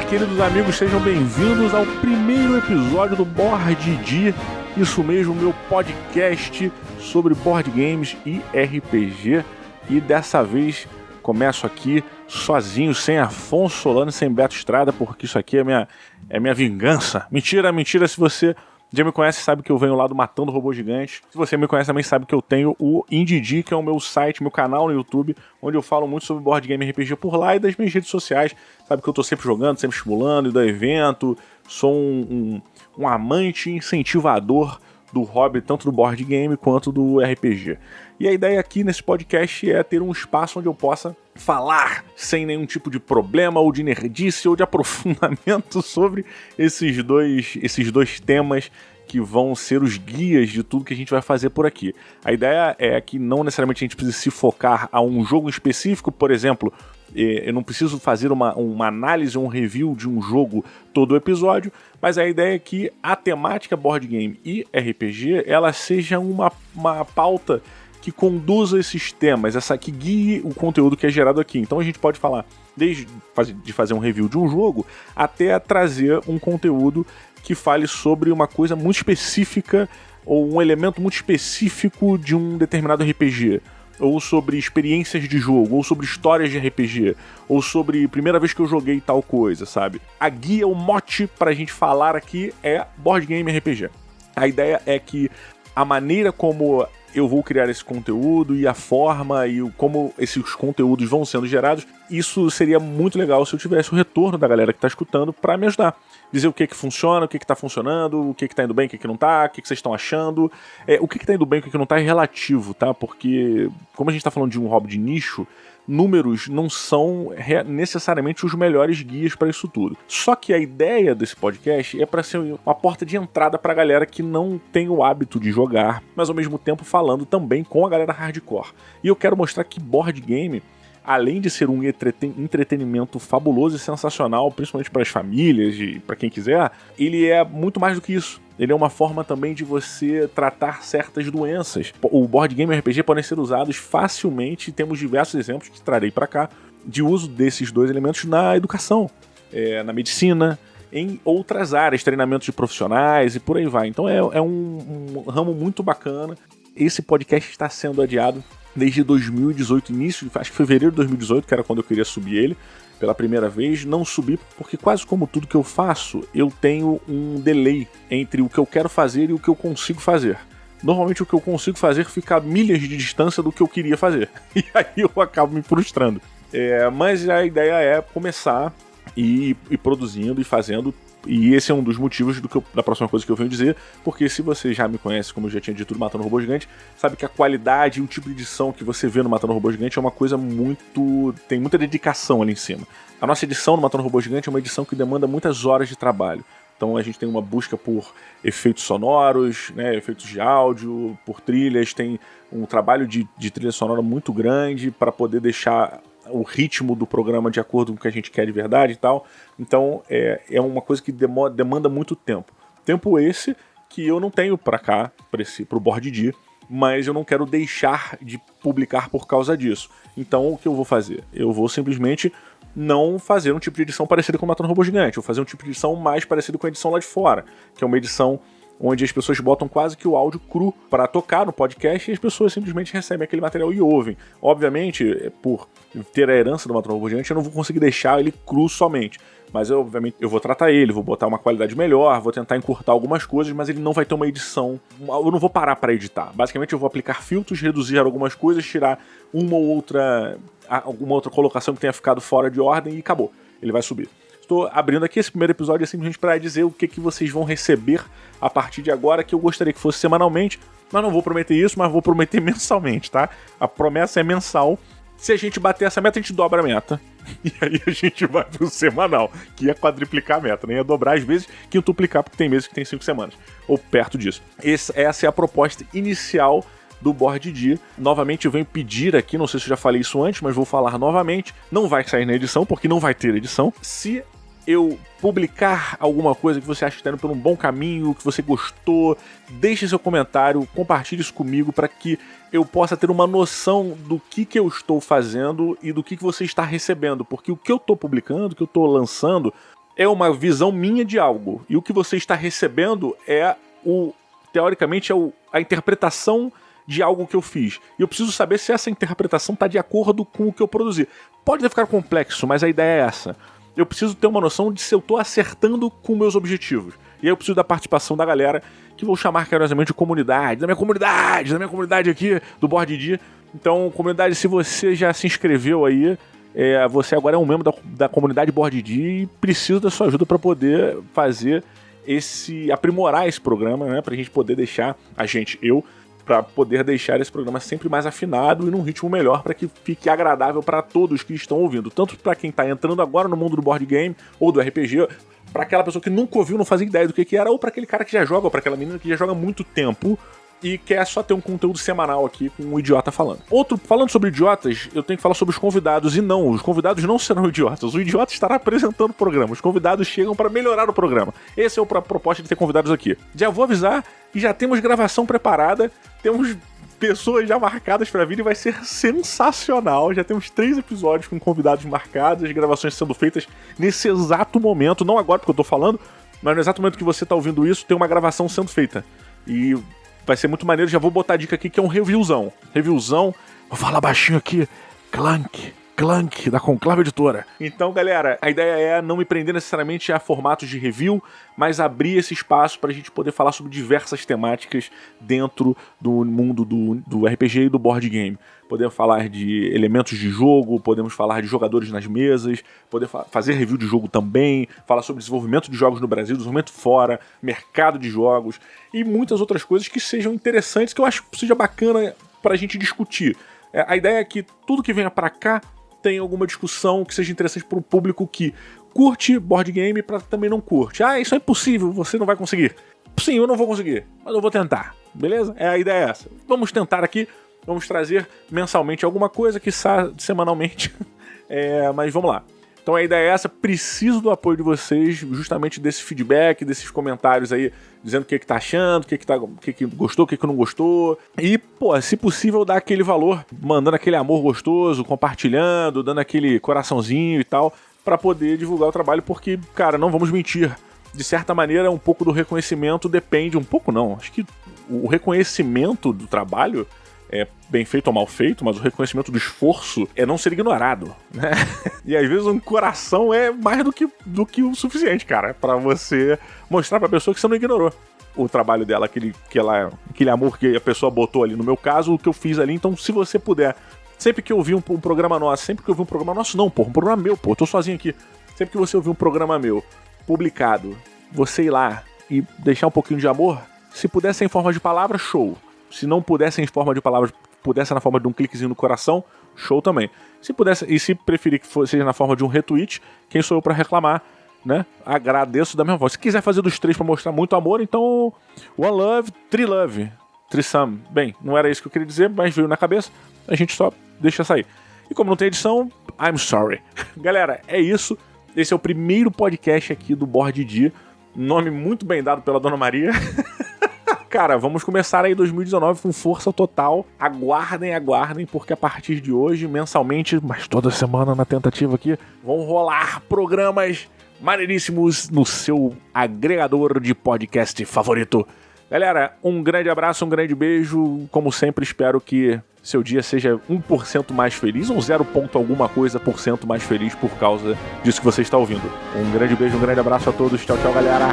queridos amigos, sejam bem-vindos ao primeiro episódio do Board D, isso mesmo, meu podcast sobre board games e RPG. E dessa vez começo aqui sozinho, sem Afonso Solano e sem Beto Estrada, porque isso aqui é minha vingança. Mentira, se você já me conhece, sabe que eu venho lá do Matando Robô Gigante. Se você me conhece também sabe que eu tenho o Indie, que é o meu site, meu canal no YouTube, onde eu falo muito sobre board game RPG por lá e das minhas redes sociais. Sabe que eu tô sempre jogando, sempre estimulando, do evento. Sou um amante incentivador do hobby, tanto do board game quanto do RPG. E a ideia aqui nesse podcast é ter um espaço onde eu possa falar sem nenhum tipo de problema ou de nerdice ou de aprofundamento sobre esses dois temas que vão ser os guias de tudo que a gente vai fazer por aqui. A ideia é que não necessariamente a gente precisa se focar a um jogo específico, por exemplo, eu não preciso fazer uma análise ou um review de um jogo todo o episódio, mas a ideia é que a temática board game e RPG, ela seja uma pauta que conduza esses temas, que guie o conteúdo que é gerado aqui. Então a gente pode falar desde de fazer um review de um jogo até trazer um conteúdo que fale sobre uma coisa muito específica ou um elemento muito específico de um determinado RPG, ou sobre experiências de jogo, ou sobre histórias de RPG, ou sobre primeira vez que eu joguei tal coisa, sabe? A guia, o mote pra gente falar aqui é board game RPG. A ideia é que a maneira como eu vou criar esse conteúdo e a forma e como esses conteúdos vão sendo gerados, isso seria muito legal se eu tivesse o retorno da galera que está escutando para me ajudar. Dizer o que funciona, o que está funcionando, o que está indo bem, o que não está, o que vocês estão achando. O que está indo bem, o que não está é relativo, tá? Porque, como a gente está falando de um hobby de nicho, números não são necessariamente os melhores guias para isso tudo. Só que a ideia desse podcast é para ser uma porta de entrada para a galera que não tem o hábito de jogar, mas ao mesmo tempo falando também com a galera hardcore. E eu quero mostrar que board game, além de ser um entretenimento fabuloso e sensacional, principalmente para as famílias e para quem quiser, ele é muito mais do que isso. Ele é uma forma também de você tratar certas doenças. O board game e o RPG podem ser usados facilmente, temos diversos exemplos que trarei para cá, de uso desses dois elementos na educação, na medicina, em outras áreas, treinamentos de profissionais e por aí vai. Então é um ramo muito bacana. Esse podcast está sendo adiado desde 2018, início, acho que fevereiro de 2018, que era quando eu queria subir ele pela primeira vez. Não subi porque, quase como tudo que eu faço, eu tenho um delay entre o que eu quero fazer e o que eu consigo fazer. Normalmente o que eu consigo fazer fica a milhas de distância do que eu queria fazer. E aí eu acabo me frustrando. Mas a ideia é começar e ir produzindo e fazendo. E esse é um dos motivos da próxima coisa que eu venho dizer, porque se você já me conhece, como eu já tinha dito, do Matando Robô Gigante, sabe que a qualidade e o tipo de edição que você vê no Matando Robô Gigante é uma coisa tem muita dedicação ali em cima. A nossa edição no Matando Robô Gigante é uma edição que demanda muitas horas de trabalho. Então a gente tem uma busca por efeitos sonoros, né, efeitos de áudio, por trilhas, tem um trabalho de trilha sonora muito grande para poder deixar o ritmo do programa de acordo com o que a gente quer de verdade e tal. Então é uma coisa que demanda muito tempo. Tempo esse que eu não tenho para cá, pro Board D, mas eu não quero deixar de publicar por causa disso. Então o que eu vou fazer? Eu vou simplesmente não fazer um tipo de edição parecida com o Matando Robô Gigante. Eu vou fazer um tipo de edição mais parecido com a edição lá de fora, que é uma edição onde as pessoas botam quase que o áudio cru para tocar no podcast e as pessoas simplesmente recebem aquele material e ouvem. Obviamente, por ter a herança do Matando Robô Gigante, eu não vou conseguir deixar ele cru somente. Mas obviamente eu vou tratar ele, vou botar uma qualidade melhor, vou tentar encurtar algumas coisas, mas ele não vai ter uma edição. Eu não vou parar para editar. Basicamente eu vou aplicar filtros, reduzir algumas coisas, tirar alguma outra colocação que tenha ficado fora de ordem e acabou. Ele vai subir. Estou abrindo aqui esse primeiro episódio simplesmente para dizer o que vocês vão receber a partir de agora, que eu gostaria que fosse semanalmente, mas não vou prometer isso, mas vou prometer mensalmente, tá? A promessa é mensal. Se a gente bater essa meta, a gente dobra a meta. E aí a gente vai pro semanal, que é quadriplicar a meta, nem é dobrar, às vezes quintuplicar, porque tem meses que tem 5 semanas, ou perto disso. Essa é a proposta inicial do Board D. Novamente eu venho pedir aqui, não sei se eu já falei isso antes, mas vou falar novamente, não vai sair na edição, porque não vai ter edição. Se eu publicar alguma coisa que você acha que está indo por um bom caminho, que você gostou, deixe seu comentário, compartilhe isso comigo para que eu possa ter uma noção do que eu estou fazendo e do que você está recebendo, porque o que eu estou publicando, o que eu estou lançando, é uma visão minha de algo. E o que você está recebendo é teoricamente, a interpretação de algo que eu fiz. E eu preciso saber se essa interpretação está de acordo com o que eu produzi. Pode até ficar complexo, mas a ideia é essa. Eu preciso ter uma noção de se eu estou acertando com meus objetivos. E aí eu preciso da participação da galera, que vou chamar carinhosamente de comunidade. Da minha comunidade aqui, do Board Dia. Então, comunidade, se você já se inscreveu aí, você agora é um membro da comunidade Board Dia e precisa da sua ajuda para poder fazer aprimorar esse programa, né? Pra gente poder deixar, pra poder deixar esse programa sempre mais afinado e num ritmo melhor para que fique agradável para todos que estão ouvindo. Tanto para quem tá entrando agora no mundo do board game ou do RPG, para aquela pessoa que nunca ouviu, não fazia ideia do que era, ou para aquele cara que já joga, ou para aquela menina que já joga há muito tempo e quer só ter um conteúdo semanal aqui com um idiota falando. Falando sobre idiotas, eu tenho que falar sobre os convidados, e não, os convidados não serão idiotas, o idiota estará apresentando o programa, os convidados chegam para melhorar o programa. Essa é a proposta de ter convidados aqui. Já vou avisar que já temos gravação preparada, temos pessoas já marcadas para vir e vai ser sensacional. Já temos 3 episódios com convidados marcados, as gravações sendo feitas nesse exato momento, não agora porque eu tô falando, mas no exato momento que você tá ouvindo isso, tem uma gravação sendo feita. E vai ser muito maneiro, já vou botar a dica aqui que é um reviewzão. Vou falar baixinho aqui, Clank, da Conclave Editora. Então, galera, a ideia é não me prender necessariamente a formatos de review, mas abrir esse espaço pra gente poder falar sobre diversas temáticas dentro do mundo do RPG e do board game. Podemos falar de elementos de jogo, podemos falar de jogadores nas mesas, poder fazer review de jogo também, falar sobre desenvolvimento de jogos no Brasil, desenvolvimento fora, mercado de jogos e muitas outras coisas que sejam interessantes, que eu acho que seja bacana pra gente discutir. A ideia é que tudo que venha pra cá tem alguma discussão que seja interessante para um público que curte board game para também não curte. Isso é impossível, você não vai conseguir. Sim, eu não vou conseguir, mas eu vou tentar, beleza? A ideia é essa. Vamos tentar aqui, vamos trazer mensalmente alguma coisa, quiçá semanalmente, mas vamos lá. Então a ideia é essa, preciso do apoio de vocês, justamente desse feedback, desses comentários aí, dizendo o que tá achando, o que gostou, o que não gostou. E, se possível, dar aquele valor, mandando aquele amor gostoso, compartilhando, dando aquele coraçãozinho e tal, pra poder divulgar o trabalho, porque, cara, não vamos mentir. De certa maneira, um pouco do reconhecimento depende, um pouco não, acho que o reconhecimento do trabalho é bem feito ou mal feito, mas o reconhecimento do esforço é não ser ignorado, né? E às vezes um coração é mais do que o suficiente, cara, pra você mostrar pra pessoa que você não ignorou o trabalho dela, aquele amor que a pessoa botou ali. No meu caso, o que eu fiz ali. Então, se você puder, sempre que eu ouvir um programa nosso, um programa meu, eu tô sozinho aqui. Sempre que você ouvir um programa meu publicado, você ir lá e deixar um pouquinho de amor, se puder ser em forma de palavra, show. Se não pudesse em forma de palavras, pudesse na forma de um cliquezinho no coração, show também. Se pudesse, e se preferir que seja na forma de um retweet, quem sou eu pra reclamar, né? Agradeço da mesma forma. Se quiser fazer dos 3 pra mostrar muito amor, então One Love, Three Love, Threesome. Bem, não era isso que eu queria dizer, mas veio na cabeça, a gente só deixa sair. E como não tem edição, I'm sorry. Galera, é isso. Esse é o primeiro podcast aqui do Board Dia. Nome muito bem dado pela Dona Maria. Cara, vamos começar aí 2019 com força total. Aguardem, porque a partir de hoje, mensalmente, mas toda semana na tentativa aqui, vão rolar programas maneiríssimos no seu agregador de podcast favorito. Galera, um grande abraço, um grande beijo. Como sempre, espero que seu dia seja 1% mais feliz ou 0, alguma coisa por cento mais feliz por causa disso que você está ouvindo. Um grande beijo, um grande abraço a todos. Tchau, tchau, galera.